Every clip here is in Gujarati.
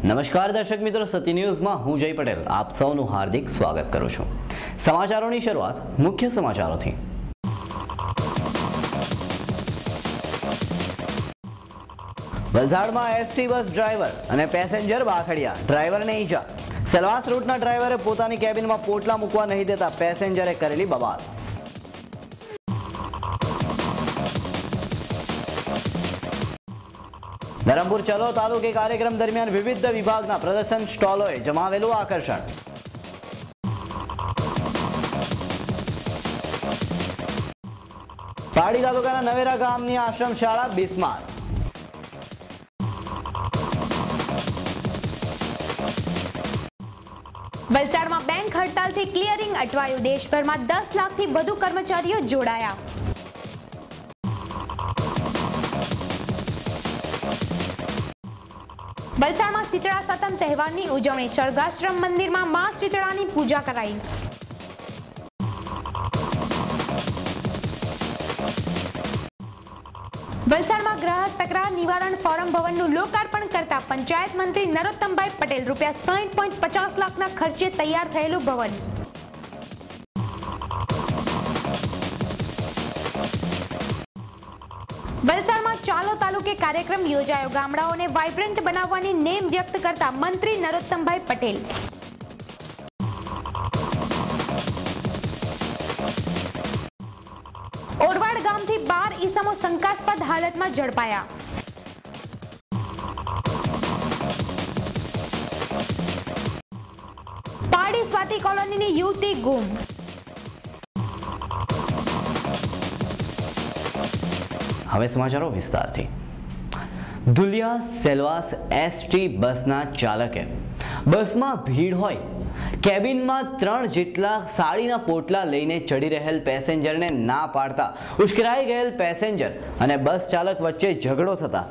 નમસ્કાર દર્શક મિત્રો, સતી ન્યૂઝમાં હું જય પટેલ આપ સૌનું હાર્દિક સ્વાગત કરું છું। સમાચારોની શરૂઆત મુખ્ય સમાચારોથી। વલસાડમાં એસટી બસ ડ્રાઈવર અને પેસેન્જર બાખડ્યા, ડ્રાઈવરને ઈજા। સેલવાસ રૂટના ડ્રાઈવરે પોતાની કેબિનમાં પોટલા મૂકવા નહીં દેતા પેસેન્જરે કરેલી બબાલ। ધરમપુર ચલો તાલુકે કાર્યક્રમ દરમિયાન વિવિધ વિભાગના પ્રદર્શન સ્ટોલોએ જમાવેલું આકર્ષણ। પાડી તાલુકાના નવેરા ગામની આશ્રમ શાળા બિસ્માર। વલસાડમાં બેંક હડતાલથી ક્લિયરિંગ અટવાયું, દેશભરમાં 10 લાખથી વધુ કર્મચારીઓ જોડાયા। વલસાડમાં શીતળા સાતમ તહેવારની ઉજવણી, સ્વર્ગાશ્રમ મંદિરમાં માં શીતળાની પૂજા કરાઈ। વલસાડમાં ગ્રાહક તકરાર નિવારણ ફોરમ ભવનનું લોકાર્પણ કરતા પંચાયત મંત્રી નરોત્તમભાઈ પટેલ ₹60.50 લાખના ખર્ચે તૈયાર થયેલું ભવન। વલસાડમાં ચાલો તાલુકે કાર્યક્રમ યોજાયો, ગામડાઓને વાઇબ્રન્ટ બનાવવાની નેમ વ્યક્ત કરતા મંત્રી નરોત્તમભાઈ પટેલ। ઓરવાડ ગામથી 12 ઈસમો શંકાસ્પદ હાલતમાં ઝડપાયા। પાડી સ્વાતિ કોલોનીની યુવતી ગુમ। હવે સમાચારો વિસ્તારથી। ધુલિયા સેલવાસ એસટી બસના ચાલકે બસમાં ભીડ હોય કેબિનમાં 3 જેટલા સાડીના પોટલા લઈને ચડી રહેલ પેસેન્જરને ના પાડતા ઉશ્કેરાઈ ગયેલ પેસેન્જર અને બસ ચાલક વચ્ચે ઝઘડો થતા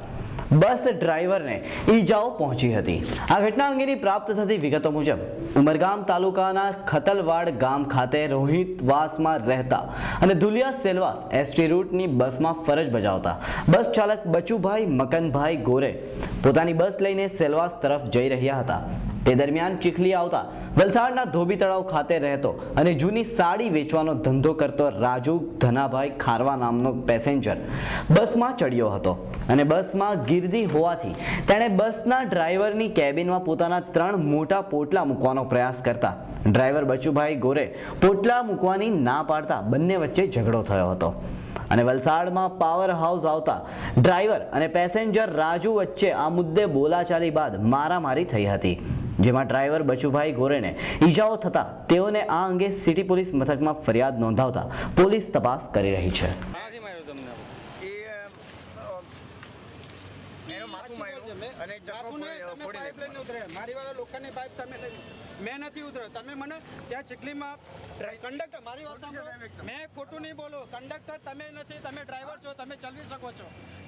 બસ ડ્રાઈવરને ઈજાઓ પહોંચી હતી। આ ઘટના અંગેની પ્રાપ્ત થતી વિગતો મુજબ ઉમરગામ તાલુકાના ખતલવાડ ગામ ખાતે રોહિતવાસમાં રહેતા અને ધુલિયા સેલવાસ એસટી રૂટની બસમાં ફરજ બજાવતા બસ ચાલક બચુભાઈ મકનભાઈ ગોરે પોતાની બસ લઈને સેલવાસ તરફ જઈ રહ્યા હતા। તે દરમિયાન ચીખલી આવતા વલસાડના ધોબી તળાવ ખાતે રહેતો અને જૂની સાડી વેચવાનો ધંધો કરતો રાજુ ધનાભાઈ ખારવા નામનો પેસેન્જર બસમાં ચડ્યો હતો અને બસમાં ગીર્દી હોવાથી તેણે બસના ડ્રાઈવરની કેબિનમાં પોતાના 3 મોટા પોટલા મૂકવાનો પ્રયાસ કરતા ડ્રાઈવર બચુભાઈ ગોરે પોટલા મૂકવાની ના પાડતા બંને વચ્ચે ઝઘડો થયો હતો અને વલસાડમાં પાવર હાઉસ આવતા ડ્રાઈવર અને પેસેન્જર રાજુ વચ્ચે આ મુદ્દે બોલાચાલી બાદ મારામારી થઈ હતી, જેમાં ડ્રાઈવર બચુભાઈ ગોરેને ઈજાઓ થતા તેઓને આ અંગે સિટી પોલીસ મથકમાં ફરિયાદ નોંધાવતા પોલીસ તપાસ કરી રહી છે। અને મેં નથી ઉતર્યો. તમે મને ત્યાં ચીખલીમાં કંડક્ટર, મારી વાત સાંભળો, મેં ખોટું નહીં બોલો. કંડક્ટર તમે નથી, તમે ડ્રાઈવર છો, તમે ચલાવી શકો છો.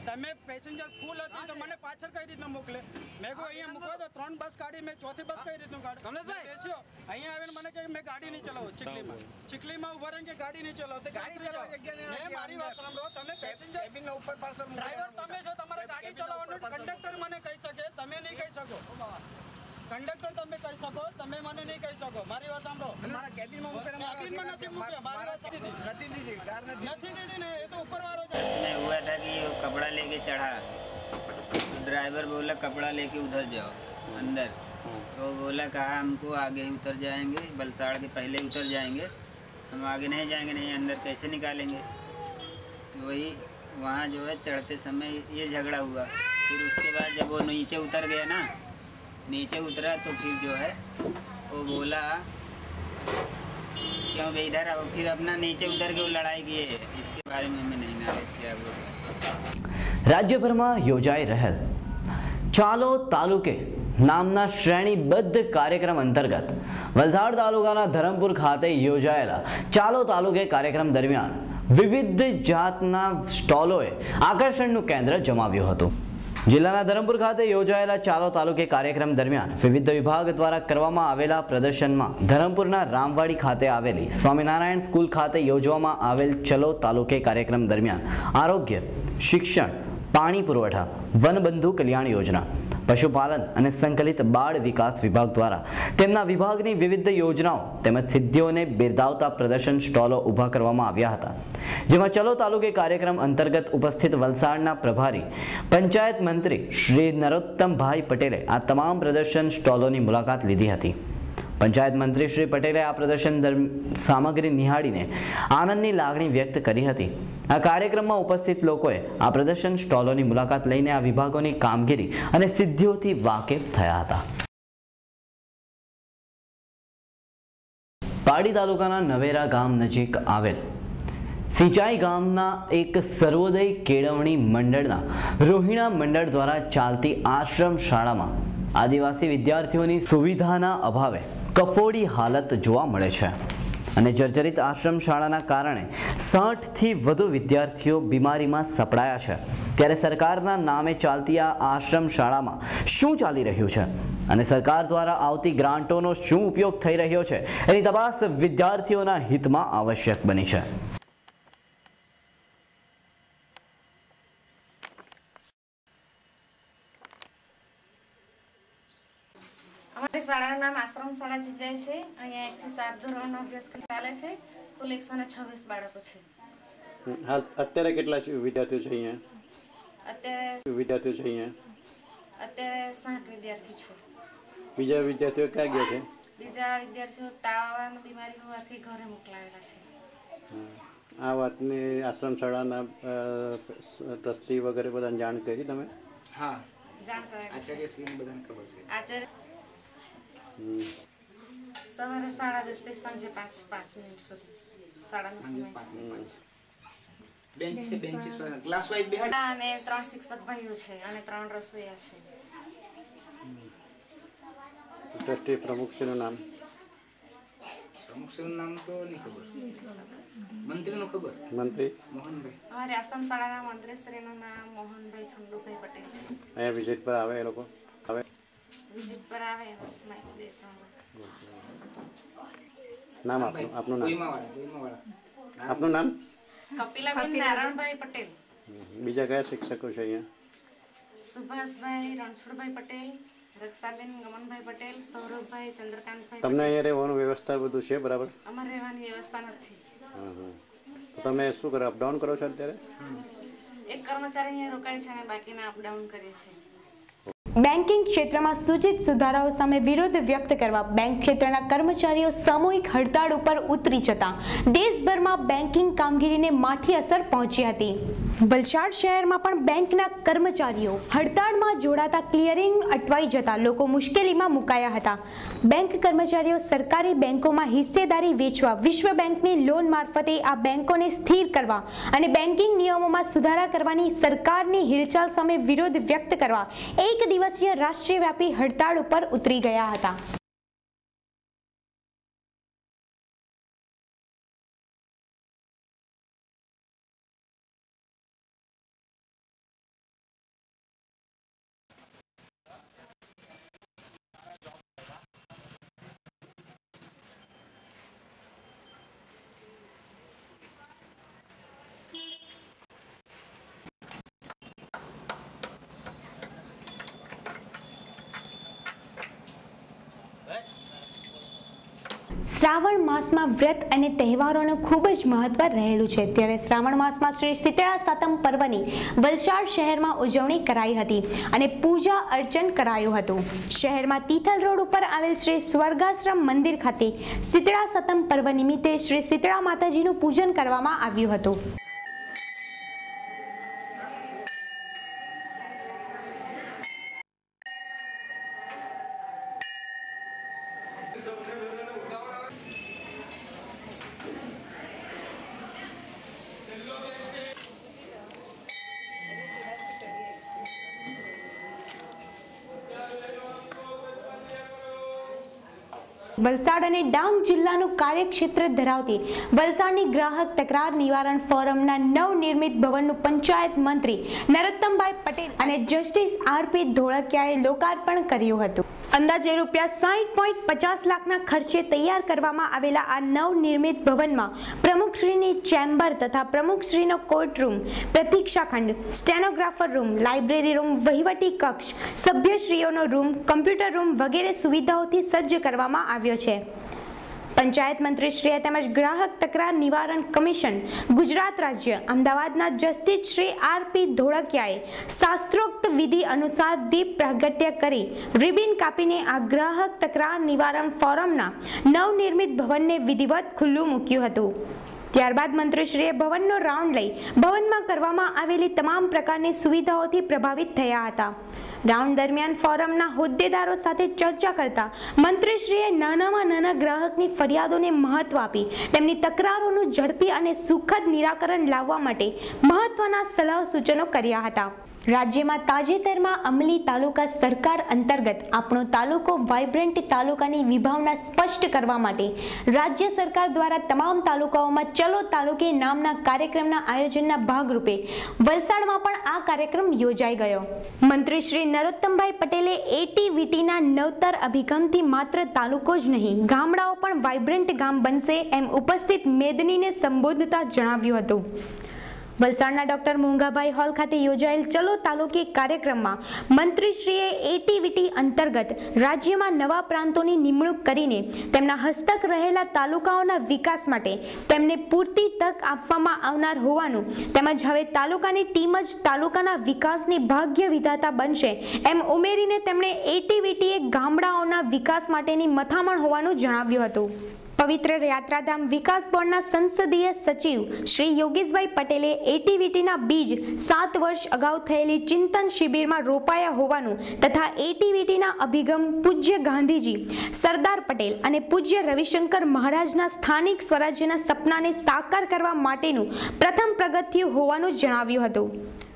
તમે પેસેન્જર ફૂલ હતી તો મને પાછળ કઈ રીતના મોકલે? મેં કહું અહીંયા મૂકો તો 3 બસ કાઢી, મેં ચોથી બસ કઈ રીતનું કાઢું? બેસ્યો અહીંયા આવીને મને કહે મેં ગાડી નહીં ચલાવું. ચીખલીમાં ઉભા રહીને કે ગાડી નહીં ચલાવો. તે ગાડી ચલાવો. મારી વાત સાંભળો, તમે પેસેન્જર ઉપર પાર્સલ ડ્રાઈવર તમે છો, તમારે ગાડી ચલાવવાનું કંડક્ટર મને કહી શકે, તમે નહીં કહી શકો. કંડક્ટર તમે કહી શકો, તમે મને નહીં કહી શકો. મારી વાત સાંભળો, મારા કેબિનમાં નથી મૂક્યા. મારી વાત નથી દીધી ને, એ તો ઉપરવાળો છે. इसमें हुआ था कि वो कपड़ा लेके चढ़ा, ड्राइवर बोला कपड़ा लेके उधर जाओ अंदर, तो बोला कहा हमको आगे ही उतर जाएंगे, बलसाड़ के पहले उतर जाएंगे, हम आगे नहीं जाएंगे, नहीं अंदर कैसे निकालेंगे. तो वही वहाँ जो है चढ़ते समय ये झगड़ा हुआ. फिर उसके बाद जब वो नीचे उतर गया ना, नीचे उतरा तो फिर जो है वो बोला क्यों भाई इधर आओ. फिर अपना नीचे उतर के वो लड़ाई किए. इसके बारे में हमें नहीं नॉलेज क्या हुआ. રાજ્યભરમાં યોજાઈ રહેલ ચાલો તાલુકે નામના શ્રેણીબદ્ધ કાર્યક્રમ અંતર્ગત વલસાડ તાલુકાના ધરમપુર ખાતે યોજાયેલા ચાલો તાલુકે કાર્યક્રમ દરમિયાન વિવિધ જાતના સ્ટોલોએ આકર્ષણનું કેન્દ્ર જમાવ્યું હતું. જિલ્લાના ધરમપુર ખાતે યોજાયેલા ચાલો તાલુકે કાર્યક્રમ દરમિયાન વિવિધ વિભાગ દ્વારા કરવામાં આવેલા પ્રદર્શનમાં ધરમપુરના રામવાડી ખાતે આવેલી સ્વામિનારાયણ સ્કૂલ ખાતે યોજવામાં આવેલ ચલો તાલુકે કાર્યક્રમ દરમિયાન આરોગ્ય, શિક્ષણ, પાણી પુરવઠા, વનબંધુ કલ્યાણ યોજના, પશુપાલન અને સંકલિત બાળ વિકાસ વિભાગ દ્વારા તેમના વિભાગની વિવિધ યોજનાઓ તેમજ સિદ્ધિઓને બિરદાવતા પ્રદર્શન સ્ટોલો ઊભા કરવામાં આવ્યા હતા. જેમાં ચલો તાલુકે કાર્યક્રમ અંતર્ગત ઉપસ્થિત વલસાડના પ્રભારી પંચાયત મંત્રી શ્રી નરોત્તમભાઈ પટેલે આ તમામ પ્રદર્શન સ્ટોલોની મુલાકાત લીધી હતી. પંચાયત મંત્રી શ્રી પટેલે આ પ્રદર્શન સામગ્રી નિહાળીને આનંદની લાગણી વ્યક્ત કરી હતી. આ કાર્યક્રમમાં ઉપસ્થિત લોકોએ આ પ્રદર્શન સ્ટોલોની મુલાકાત લઈને આ વિભાગોની કામગીરી અને સિદ્ધિઓથી વાકેફ થયા હતા. પાડી તાલુકાના નવેરા ગામ નજીક આવેલ સિંચાઈ ગામના એક સર્વોદય કેળવણી મંડળના રોહિણા મંડળ દ્વારા ચાલતી આશ્રમ શાળામાં આદિવાસી વિદ્યાર્થીઓની સુવિધાના અભાવે કફોડી હાલત જોવા મળે છે અને જર્જરિત આશ્રમ શાળાના કારણે 60થી વધુ વિદ્યાર્થીઓ બીમારીમાં સપડાયા છે. ત્યારે સરકારના નામે ચાલતી આ આશ્રમ શાળામાં શું ચાલી રહ્યું છે અને સરકાર દ્વારા આવતી ગ્રાન્ટોનો શું ઉપયોગ થઈ રહ્યો છે એની તપાસ વિદ્યાર્થીઓના હિતમાં આવશ્યક બની છે. અમારી શાળાનું નામ આશ્રમ શાળા જીજાય છે. અહીંયા 1 થી 7 ધોરણનો અભ્યાસક્રમ ચાલે છે. કુલ 126 બાળકો છે. હાલ અત્યારે કેટલા વિદ્યાર્થીઓ છે અહીંયા? અત્યારે 60 વિદ્યાર્થી છે. બીજા વિદ્યાર્થીઓ ક્યાં ગયા છે? બીજા વિદ્યાર્થીઓ તાવની બીમારી હોવાથી ઘરે મોકલાવેલા છે. આ વાતની આશ્રમ શાળાના ટ્રસ્ટી વગેરે બધાને જાણ કરી તમે? હા, જાણ કરેલી છે. આચાર્યશ્રીને બધાને ખબર છે. આચાર્ય સવારે 10:30 થી સાંજે 5 મિનિટ સુધી શાળાનો સમય છે. બેન્ચ છે, બેન્ચીસ પર ક્લાસ વાઇઝ બેહાડ અને 3 શિક્ષક ભાઈઓ છે અને 3 રસોઈયા છે. ટ્રસ્ટી પ્રમુખશ્રીનું નામ? પ્રમુખશ્રીનું નામ તો નહીં ખબર. મંત્રીનું ખબર? મંત્રી મોહનભાઈ. અમારી આશ્રમ શાળાના મંત્રીશ્રીનું નામ મોહનભાઈ ખંડુભાઈ પટેલ છે. અહીંયા વિઝિટ પર આવે એ લોકો? આવે વિઝિટ પર આવે વર્ષમાં 2-3 નામ આપનું નામ? ગોઈમાવાળા. આપનું નામ? કપિલાબેન નારાયણભાઈ પટેલ. બીજા કયા શિક્ષકો છે અહીંયા? સુભાષભાઈ રણછોડભાઈ પટેલ, રક્ષાબેન ગમનભાઈ પટેલ, સૌરભભાઈ ચંદ્રકાંતભાઈ. તમને અહીંયા રહેવાનું વ્યવસ્થા બધું છે બરાબર? અમારે રહેવાની વ્યવસ્થા નથી. તો તમે શું કરો, અપડાઉન કરો છો અત્યારે? એક કર્મચારી અહીંયા રોકાય છે અને બાકીના અપડાઉન કરે છે. બેન્કિંગ ક્ષેત્રમાં સૂચિત સુધારાઓ સામે વિરોધ વ્યક્ત કરવા બેંક ક્ષેત્રના કર્મચારીઓ સામૂહિક હડતાળ ઉપર ઉતરી જતા દેશભરમાં બેન્કિંગ કામગીરીને માઠી અસર પહોંચી હતી. વલસાડ શહેરમાં પણ બેંકના કર્મચારીઓ હડતાળમાં જોડાતા ક્લિયરિંગ અટવાઈ જતા લોકો મુશ્કેલીમાં મુકાયા હતા. બેંક કર્મચારીઓ સરકારી બેંકોમાં હિસ્સેદારી વેચવા વિશ્વ બેંકની લોન મારફતે આ બેંકોને સ્થિર કરવા અને બેન્કિંગ નિયમોમાં સુધારા કરવાની સરકારની હિલચાલ સામે વિરોધ વ્યક્ત કરવા એક દિવસીય રાષ્ટ્રવ્યાપી હડતાળ ઉપર ઉતરી ગયા હતા. શ્રાવણ માસમાં વ્રત અને તહેવારોનું ખૂબ જ મહત્વ રહેલું છે, ત્યારે શ્રાવણ માસમાં શ્રી શીતળા સાતમ પર્વની વલસાડ શહેરમાં ઉજવણી કરાઈ હતી અને પૂજા અર્ચન કરાયું હતું. શહેરમાં તિથલ રોડ ઉપર આવેલ શ્રી સ્વર્ગાશ્રમ મંદિર ખાતે શીતળા સાતમ પર્વ નિમિત્તે શ્રી શીતળા માતાજીનું પૂજન કરવામાં આવ્યું હતું. વલસાડ અને ડાંગ જિલ્લાનું કાર્યક્ષેત્ર ધરાવતી વલસાડની ગ્રાહક તકરાર નિવારણ ફોરમના નવનિર્મિત ભવનનું પંચાયત મંત્રી નરોત્તમભાઈ પટેલ અને જસ્ટિસ આરપી ધોળકિયાએ લોકાર્પણ કર્યું હતું. અંદાજે ₹60.50 લાખના ખર્ચે તૈયાર કરવામાં આવેલા આ નવનિર્મિત ભવનમાં પ્રમુખશ્રીની ચેમ્બર તથા પ્રમુખશ્રીનો કોર્ટરૂમ, પ્રતીક્ષા ખંડ, સ્ટેનોગ્રાફર રૂમ, લાઇબ્રેરી રૂમ, વહીવટી કક્ષ, સભ્યશ્રીઓનો રૂમ, કમ્પ્યુટર રૂમ વગેરે સુવિધાઓથી સજ્જ કરવામાં આવ્યો છે. પંચાયત મંત્રીશ્રીએ તેમજ ગ્રાહક તકરાર નિવારણ કમિશન ગુજરાત રાજ્ય અમદાવાદના જસ્ટિસ શ્રી આરપી ધોળકિયાએ શાસ્ત્રોક્ત વિધિ અનુસાર દીપ પ્રાગટ્ય કરી રિબિન કાપીને આ ગ્રાહક તકરાર નિવારણ ફોરમના નવનિર્મિત ભવનને વિધિવત ખુલ્લું મૂક્યું હતું. ત્યારબાદ મંત્રીશ્રીએ ભવનનો રાઉન્ડ લઈ ભવનમાં કરવામાં આવેલી તમામ પ્રકારની સુવિધાઓથી પ્રભાવિત થયા હતા. રાઉન્ડ દરમિયાન ફોરમના હોદ્દેદારો સાથે ચર્ચા કરતા મંત્રીશ્રીએ નાનામાં નાના ગ્રાહકની ફરિયાદોને મહત્વ આપી તેમની તકરારોનું ઝડપી અને સુખદ નિરાકરણ લાવવા માટે મહત્વના સલાહ સૂચનો કર્યા હતા. રાજ્યમાં તાજેતરમાં અમલી તાલુકા સરકાર અંતર્ગત આપણો તાલુકો વાઇબ્રન્ટ તાલુકાની વિભાવના સ્પષ્ટ કરવા માટે રાજ્ય સરકાર દ્વારા તમામ તાલુકાઓમાં ચલો તાલુકે નામના કાર્યક્રમના આયોજનના ભાગરૂપે વલસાડમાં પણ આ કાર્યક્રમ યોજાઈ ગયો. મંત્રી શ્રી નરોત્તમભાઈ પટેલે એટીવીટીના નવતર અભિગમથી માત્ર તાલુકો જ નહીં ગામડાઓ પણ વાઇબ્રન્ટ ગામ બનશે એમ ઉપસ્થિત મેદનીને સંબોધતા જણાવ્યું હતું. વલસાડના ડોક્ટર મોંઘાભાઈ હોલ ખાતે યોજાયેલ ચલો તાલુકે કાર્યક્રમમાં મંત્રીશ્રીએ એટીવીટી અંતર્ગત રાજ્યમાં નવા પ્રાંતોની નિમણૂક કરીને તેમના હસ્તક રહેલા તાલુકાઓના વિકાસ માટે તેમને પૂરતી તક આપવામાં આવનાર હોવાનું તેમજ હવે તાલુકાની ટીમ જ તાલુકાના વિકાસની ભાગ્ય વિધાતા બનશે એમ ઉમેરીને તેમણે એટીવીટીએ ગામડાઓના વિકાસ માટેની મથામણ હોવાનું જણાવ્યું હતું. પવિત્ર યાત્રાધામ વિકાસ બોર્ડના સંસદીય સચિવ શ્રી યોગેશભાઈ પટેલે એટીવીટીના બીજ 7 વર્ષ અગાઉ થયેલી ચિંતન શિબિરમાં રોપાયા હોવાનું તથા એટીવીટીના અભિગમ પૂજ્ય ગાંધીજી, સરદાર પટેલ અને પૂજ્ય રવિશંકર મહારાજના સ્થાનિક સ્વરાજ્યના સપનાને સાકાર કરવા માટેનું પ્રથમ પગથિયું હોવાનું જણાવ્યું હતું.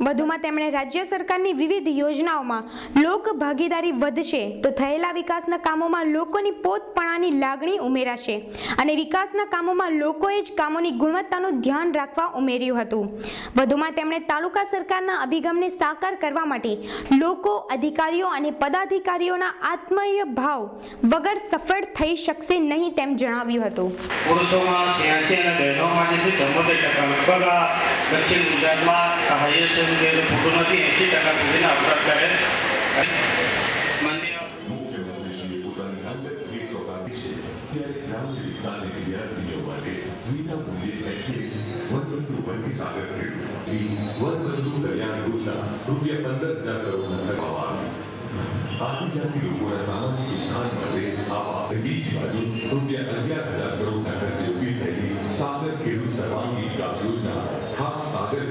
વધુમાં તેમણે રાજ્ય સરકારની વિવિધ યોજનાઓમાં લોક ભાગીદારી વધશે તો થયેલા વિકાસના કામોમાં લોકોની પોતપણાની લાગણી ઉમેરાશે અને વિકાસના કામોમાં લોકોએ જ કામોની ગુણવત્તાનું ધ્યાન રાખવા ઉમેર્યું હતું. વધુમાં તેમણે તાલુકા સરકારના અભિગમને સાકાર કરવા માટે લોકો, અધિકારીઓ અને પદાધિકારીઓના આત્મીય ભાવ વગર સફળ થઈ શકશે નહીં તેમ જણાવ્યું હતું. પુરુષોમાં 86 અને બહેનોમાં જે છે 74% લગભગ દક્ષિણ ગુજરાતમાં હાઈએસ્ટ ફોટો નથી 80% સુધીના અપરાધ કરે. મુખ્યમંત્રીશ્રીએ પોતાની અંગત ભેટ સોંપાવી છે ત્યારે ગ્રામ્ય વિસ્તારના વિદ્યાર્થીઓ માટે વિનામૂલ્યે એક્ટિવિટી વનબંધુ સાગર ખેડૂત વનબંધુ કલ્યાણ યોજના ₹15,000 કરોડના કરવામાં આવી. આદિજાતિ લોકોના સામાજિક ઉત્થાન માટે આવા બીજી બાજુ ₹11,000 કરોડના ખર્ચે ઊભી થયેલી સાગર ખેડૂત સર્વાંગી વિકાસ યોજના ખાસ સાગર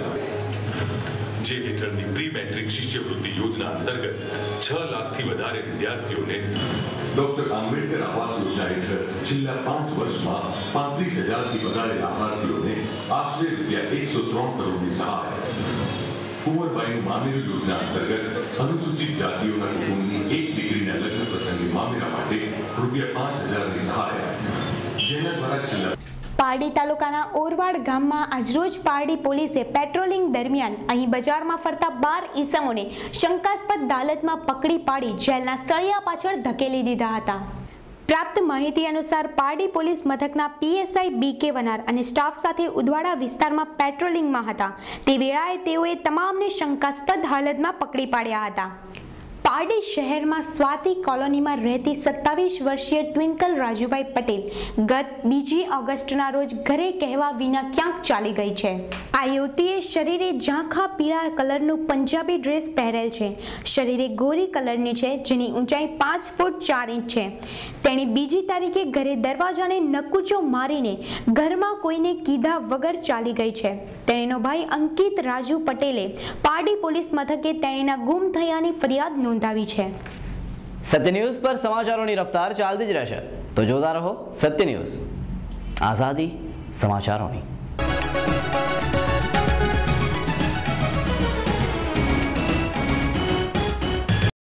જે હેઠળની પ્રી મેટ્રિક શિષ્યવૃત્તિ યોજના અંતર્ગત 6 લાખથી વધારે વિદ્યાર્થીઓને ડોક્ટર આંબેડકર આવાસ યોજના હેઠળ છેલ્લા 5 વર્ષમાં 35,000થી વધારે લાભાર્થીઓને આશરે ₹103 કરોડની સહાય. કુંવરબાઈનું મામેરું યોજના અંતર્ગત અનુસૂચિત જાતિઓના કુટુંબની એક દીકરીના લગ્ન પ્રસંગે મામેરા માટે ₹5,000ની સહાય, જેના દ્વારા છેલ્લા પારડી તાલુકાના ઓરવાડ ગામમાં આજરોજ પારડી પોલીસે પેટ્રોલિંગ દરમિયાન અહીં બજારમાં ફરતા 12 ઈસમોને શંકાસ્પદ હાલતમાં પકડી પાડી જેલના સળિયા પાછળ ધકેલી દીધા હતા. પ્રાપ્ત માહિતી અનુસાર પારડી પોલીસ મથકના પીએસઆઈ બીકે વનાર અને સ્ટાફ સાથે ઉદવાડા વિસ્તારમાં પેટ્રોલિંગમાં હતા તે વેળાએ તેઓએ તમામને શંકાસ્પદ હાલતમાં પકડી પાડ્યા હતા. પારડી શહેરમાં સ્વાતિ કોલોનીમાં રહેતી 27 વર્ષીય ટ્વિંકલ રાજુભાઈ પટેલ ગત 2 ઓગસ્ટના રોજ ઘરે કહેવા વિના ક્યાંક ચાલી ગઈ છે. આ યુવતીએ શરીરે ઝાંખા પીળા કલરનું પંજાબી ડ્રેસ પહેરેલ છે. શરીરે ગોરી કલરની છે, જેની ઊંચાઈ 5 ફૂટ 4 ઇંચ છે. તેણે 2 તારીખે ઘરે દરવાજાને નકુચો મારીને ઘરમાં કોઈને કીધા વગર ચાલી ગઈ છે. તેણીનો ભાઈ અંકિત રાજુ પટેલે પારડી પોલીસ મથકે તેણીના ગુમ થયાની ફરિયાદ નોંધાવી છે. સત્ય ન્યૂઝ પર સમાચારોની રફતાર ચાલતી જ રહેશે, તો જોતા રહો સત્ય ન્યૂઝ, આઝાદી સમાચારોની.